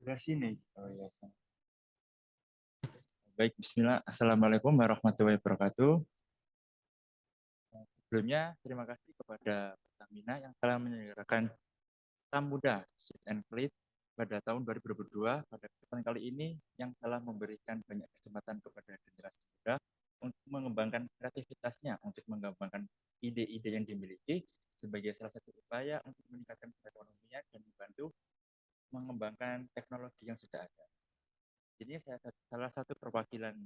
Sebelah sini. Oh ya. Baik, Bismillah. Assalamualaikum warahmatullahi wabarakatuh. Sebelumnya, terima kasih kepada Pertamina yang telah menyelenggarakan Tam Muda Sit and Clean pada tahun 2022. Pada kesempatan kali ini, yang telah memberikan banyak kesempatan kepada generasi muda untuk mengembangkan kreativitasnya, untuk mengembangkan ide-ide yang dimiliki sebagai salah satu upaya untuk meningkatkan perekonomian dan membantu mengembangkan teknologi yang sudah ada. Ini salah satu perwakilan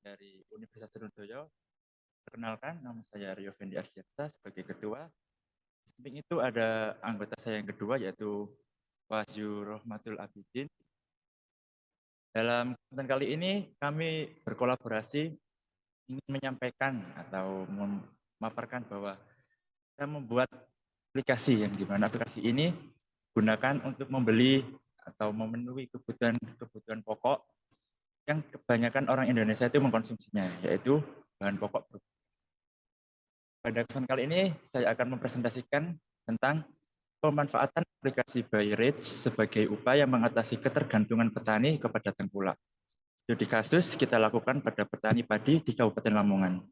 dari Universitas Trunojoyo. Perkenalkan, nama saya Rio Fendi Arsyadsa sebagai ketua. Di samping itu ada anggota saya yang kedua, yaitu Wahyu Rohmatul Abidin. Dalam kesempatan kali ini, kami berkolaborasi ingin menyampaikan atau memaparkan bahwa kita membuat aplikasi yang dimana aplikasi ini gunakan untuk membeli atau memenuhi kebutuhan pokok yang kebanyakan orang Indonesia itu mengkonsumsinya, yaitu bahan pokok. Pada kesempatan kali ini, saya akan mempresentasikan tentang pemanfaatan aplikasi BuyRich sebagai upaya mengatasi ketergantungan petani kepada tengkulak. Studi kasus kita lakukan pada petani padi di Kabupaten Lamongan.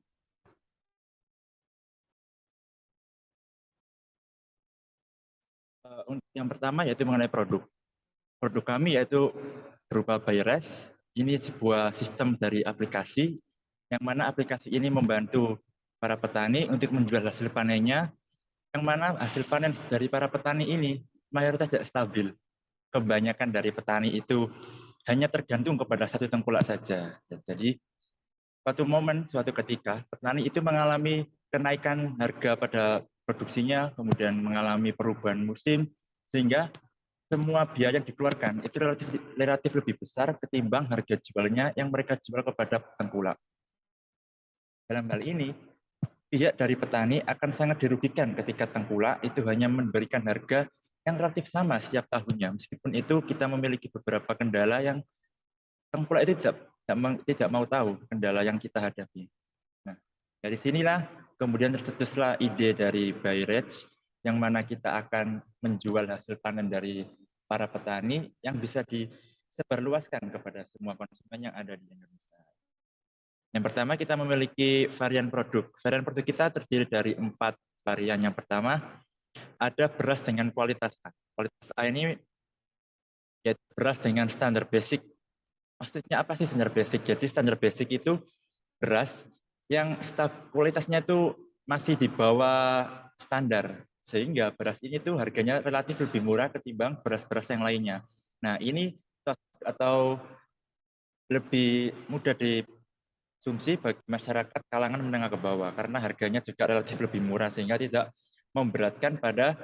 Untuk yang pertama yaitu mengenai produk. Produk kami yaitu berupa BuyRich. Ini sebuah sistem dari aplikasi yang mana aplikasi ini membantu para petani untuk menjual hasil panennya, yang mana hasil panen dari para petani ini mayoritas tidak stabil. Kebanyakan dari petani itu hanya tergantung kepada satu tengkulak saja. Jadi suatu ketika petani itu mengalami kenaikan harga pada produksinya, kemudian mengalami perubahan musim, sehingga semua biaya yang dikeluarkan itu relatif lebih besar ketimbang harga jualnya yang mereka jual kepada tengkulak. Dalam hal ini, pihak dari petani akan sangat dirugikan ketika tengkulak itu hanya memberikan harga yang relatif sama setiap tahunnya. Meskipun itu kita memiliki beberapa kendala yang tengkulak itu tidak mau tahu kendala yang kita hadapi. Nah, dari sinilah kemudian tercetuslah ide dari BuyRich, yang mana kita akan menjual hasil panen dari para petani yang bisa disebarluaskan kepada semua konsumen yang ada di Indonesia. Yang pertama, kita memiliki varian produk. Varian produk kita terdiri dari 4 varian. Yang pertama, ada beras dengan kualitas A. Kualitas A ini yaitu beras dengan standar basic. Maksudnya apa sih standar basic? Jadi standar basic itu beras yang kualitasnya itu masih di bawah standar. Sehingga beras ini tuh harganya relatif lebih murah ketimbang beras-beras yang lainnya. Nah, ini atau lebih mudah dikonsumsi bagi masyarakat kalangan menengah ke bawah karena harganya juga relatif lebih murah sehingga tidak memberatkan pada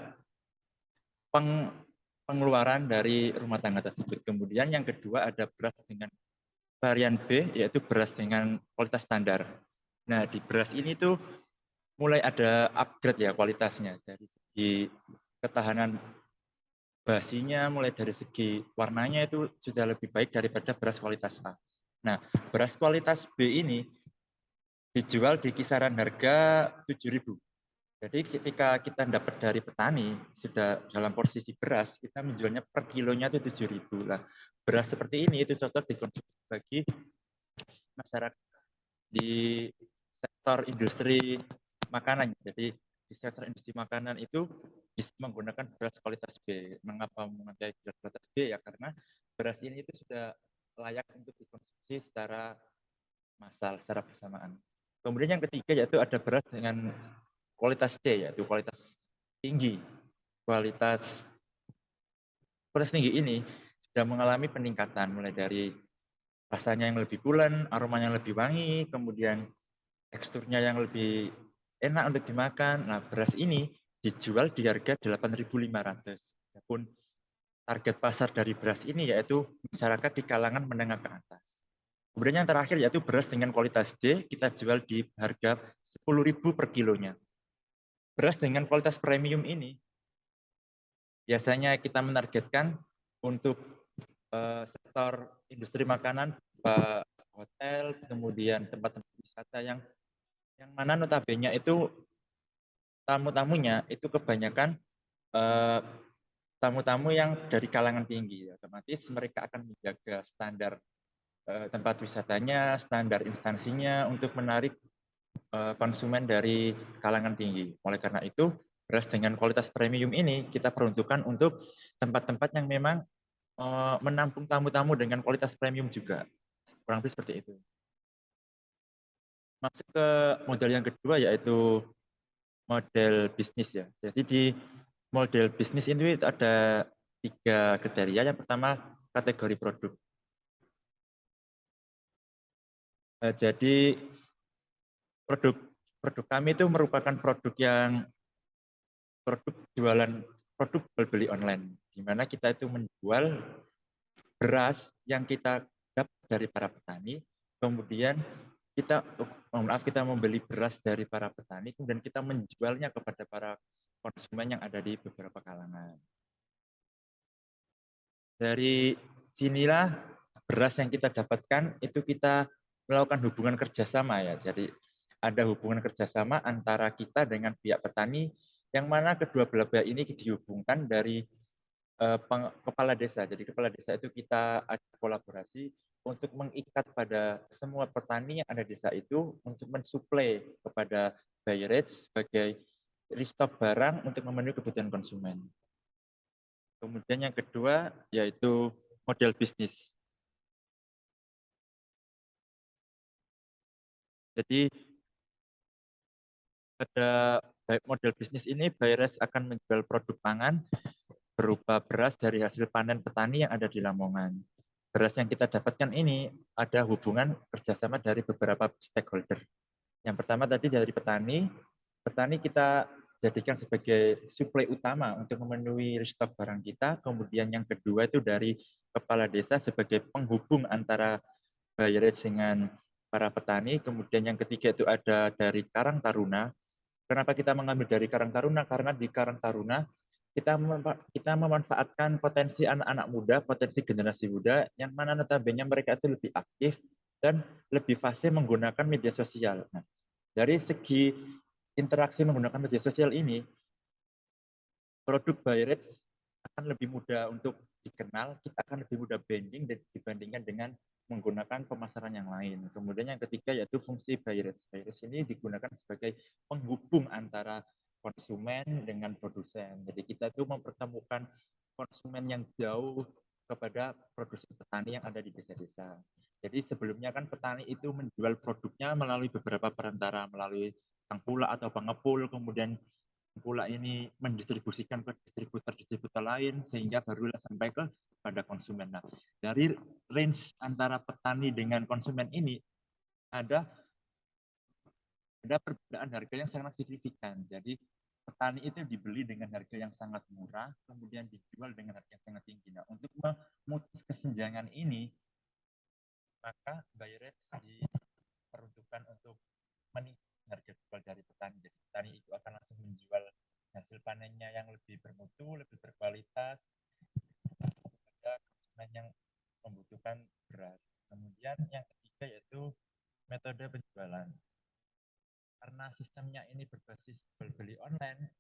pengeluaran dari rumah tangga tersebut. Kemudian yang kedua ada beras dengan varian B, yaitu beras dengan kualitas standar. Nah, di beras ini tuh mulai ada upgrade ya kualitasnya, dari segi ketahanan basinya, mulai dari segi warnanya itu sudah lebih baik daripada beras kualitas A. Nah, beras kualitas B ini dijual di kisaran harga 7.000. Jadi ketika kita dapat dari petani sudah dalam posisi beras, kita menjualnya per kilonya itu 7.000 lah. Beras seperti ini itu cocok dikonsumsi bagi masyarakat di sektor industri makanan. Jadi di sektor industri makanan itu bisa menggunakan beras kualitas B. Mengapa memakai beras kualitas B? Ya karena beras ini itu sudah layak untuk dikonsumsi secara massal, secara bersamaan. Kemudian yang ketiga yaitu ada beras dengan kualitas C, yaitu kualitas tinggi. Kualitas tinggi ini sudah mengalami peningkatan mulai dari rasanya yang lebih pulen, aromanya yang lebih wangi, kemudian teksturnya yang lebih enak untuk dimakan. Nah, beras ini dijual di harga 8.500. Adapun target pasar dari beras ini yaitu masyarakat di kalangan menengah ke atas. Kemudian yang terakhir yaitu beras dengan kualitas D, kita jual di harga 10.000 per kilonya. Beras dengan kualitas premium ini biasanya kita menargetkan untuk sektor industri makanan, hotel, kemudian tempat-tempat wisata yang mana notabene itu tamu-tamunya itu kebanyakan tamu-tamu yang dari kalangan tinggi. Otomatis mereka akan menjaga standar tempat wisatanya, standar instansinya untuk menarik konsumen dari kalangan tinggi. Oleh karena itu, beras dengan kualitas premium ini kita peruntukkan untuk tempat-tempat yang memang menampung tamu-tamu dengan kualitas premium juga. Kurang lebih seperti itu. Masuk ke model yang kedua yaitu model bisnis ya. Jadi di model bisnis ini ada 3 kriteria. Yang pertama kategori produk. Jadi produk produk kami itu merupakan produk jualan produk jual beli online, di mana kita itu menjual beras yang kita dapat dari para petani, kemudian kita membeli beras dari para petani, kemudian kita menjualnya kepada para konsumen yang ada di beberapa kalangan. Dari sinilah beras yang kita dapatkan itu kita melakukan hubungan kerjasama ya. Jadi ada hubungan kerjasama antara kita dengan pihak petani, yang mana kedua belah pihak ini dihubungkan dari kepala desa. Jadi kepala desa itu kita ajak kolaborasi untuk mengikat pada semua petani yang ada di desa itu untuk mensuplai kepada Bayerage sebagai restock barang untuk memenuhi kebutuhan konsumen. Kemudian yang kedua yaitu model bisnis. Jadi pada model bisnis ini Bayres akan menjual produk pangan berupa beras dari hasil panen petani yang ada di Lamongan. Beras yang kita dapatkan ini ada hubungan kerjasama dari beberapa stakeholder. Yang pertama tadi dari petani. Petani kita jadikan sebagai suplai utama untuk memenuhi stok barang kita. Kemudian yang kedua itu dari kepala desa sebagai penghubung antara Bayres dengan para petani. Kemudian yang ketiga itu ada dari Karang Taruna. Kenapa kita mengambil dari Karang Taruna? Karena di Karang Taruna kita memanfaatkan potensi anak-anak muda, potensi generasi muda, yang mana notabene mereka itu lebih aktif dan lebih fasih menggunakan media sosial. Nah, dari segi interaksi menggunakan media sosial ini, produk Bayret akan lebih mudah untuk dikenal, kita akan lebih mudah branding dibandingkan dengan menggunakan pemasaran yang lain. Kemudian yang ketiga yaitu fungsi Bayret. Bayret ini digunakan sebagai penghubung antara konsumen dengan produsen. Jadi kita tuh mempertemukan konsumen yang jauh kepada produsen petani yang ada di desa-desa. Jadi sebelumnya kan petani itu menjual produknya melalui beberapa perantara, melalui tengkulak atau pengepul, kemudian pula ini mendistribusikan ke distributor-distributor lain sehingga barulah sampai ke pada konsumen. Nah, dari range antara petani dengan konsumen ini ada perbedaan harga yang sangat signifikan. Jadi petani itu dibeli dengan harga yang sangat murah, kemudian dijual dengan harga yang sangat tinggi. Nah, untuk memutus kesenjangan ini, maka buy rate diperuntukkan untuk meningkatkan harga jual dari petani. Jadi petani itu akan langsung menjual hasil panennya yang lebih bermutu, lebih berkualitas kepada konsumen yang membutuhkan beras. Kemudian yang ketiga yaitu metode penjualan. Karena sistemnya ini berbasis jual beli online,